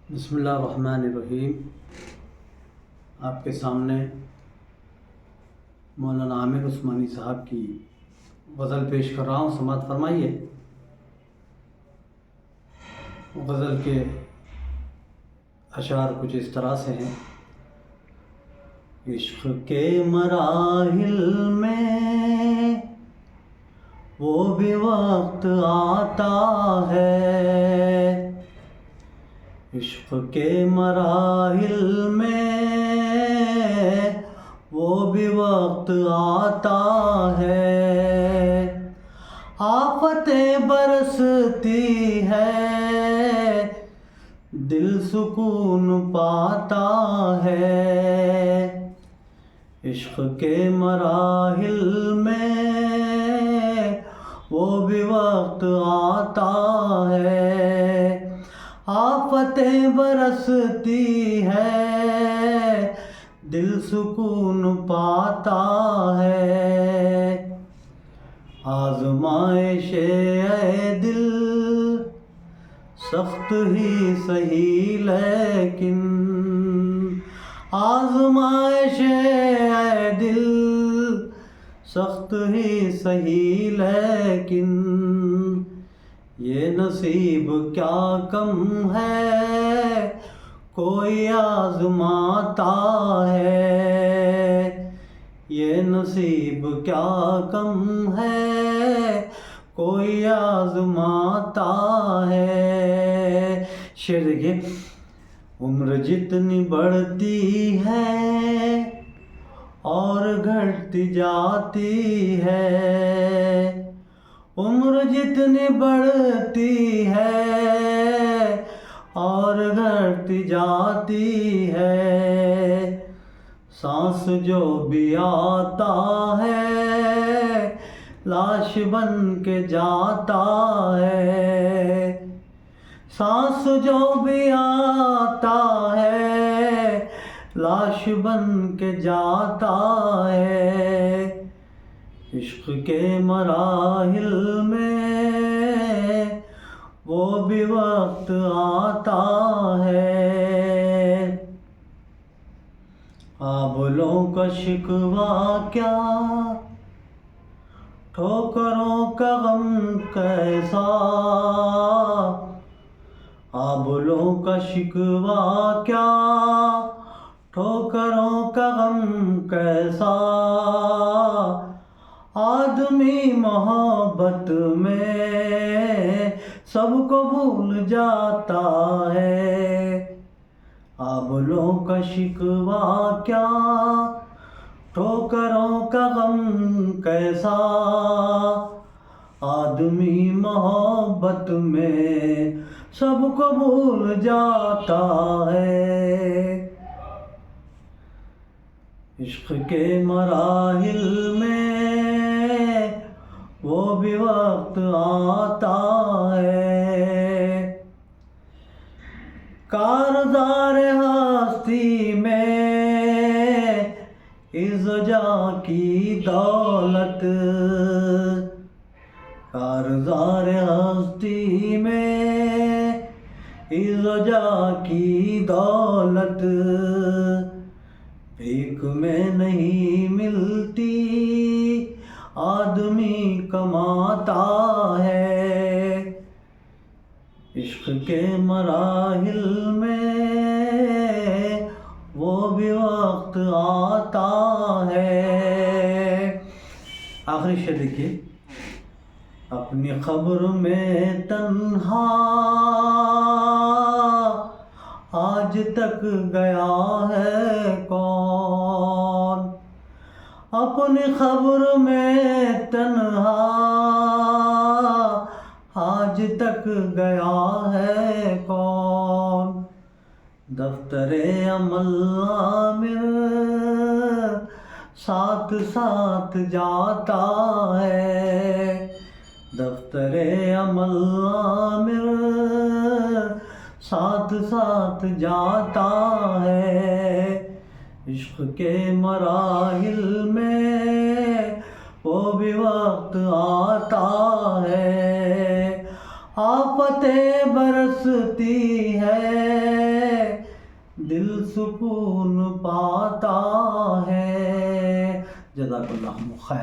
बिस्मिल्लाहिर्रहमानिर्रहीम। आपके सामने मौलाना आमिर उस्मानी साहब की गज़ल पेश कर रहा हूँ, समाअत फरमाइए। गज़ल के अशार कुछ इस तरह से हैं। इश्क़ के मराहिल में वो भी वक्त आता है, इश्क़ के मराहिल में वो भी वक्त आता है। आफ़तें बरसती है, दिल सुकून पाता है। इश्क़ के मराहिल में वो भी वक्त आता है। आफ़तें बरसती है, दिल सुकून पाता है। आज़माइशे ऐ दिल सख्त ही सही, लेकिन आज़माइशे ऐ दिल सख्त ही सही, लेकिन ये नसीब क्या कम है, कोई आज़माता है। ये नसीब क्या कम है, कोई आज़माता है। शेर देखिए। उम्र जितनी बढ़ती है और घटती जाती है, उम्र जितनी बढ़ती है और घटती जाती है। सांस जो भी आता है, लाश बन के जाता है। सांस जो भी आता है, लाश बन के जाता है। इश्क़ के मराहिल में वो भी वक्त आता है। आबलों का शिकवा क्या, ठोकरों का गम कैसा। आबलों का शिकवा क्या, ठोकरों का गम कैसा। आदमी मोहब्बत में सबको भूल जाता है। आबलों का शिकवा क्या, ठोकरों का गम कैसा। आदमी मोहब्बत में सबको भूल जाता है। इश्क़ के मराहिल में वो भी वक्त आता है। कारज़ार हस्ती में इज़्ज़ा की दौलत, कारज़ार हस्ती में इज़्ज़ा की दौलत, भीख में नहीं मिलती, आदमी कमाता है। इश्क़ के मराहिल में वो भी वक्त आता है। आखिरी शेर देखिए। अपनी ख़ब्र में तन्हा आज तक गया है कौन। अपनी ख़ब्र में तन्हा आज तक गया है कौन। दफ्तरे अमल आमिर साथ साथ जाता है। दफ्तरे अमल आमिर साथ साथ जाता है। इश्क़ के मराहिल में वो भी वक्त आता है। आफ़तें बरसती है, दिल सुकून पाता है। जज़ाकल्लाहु खैर।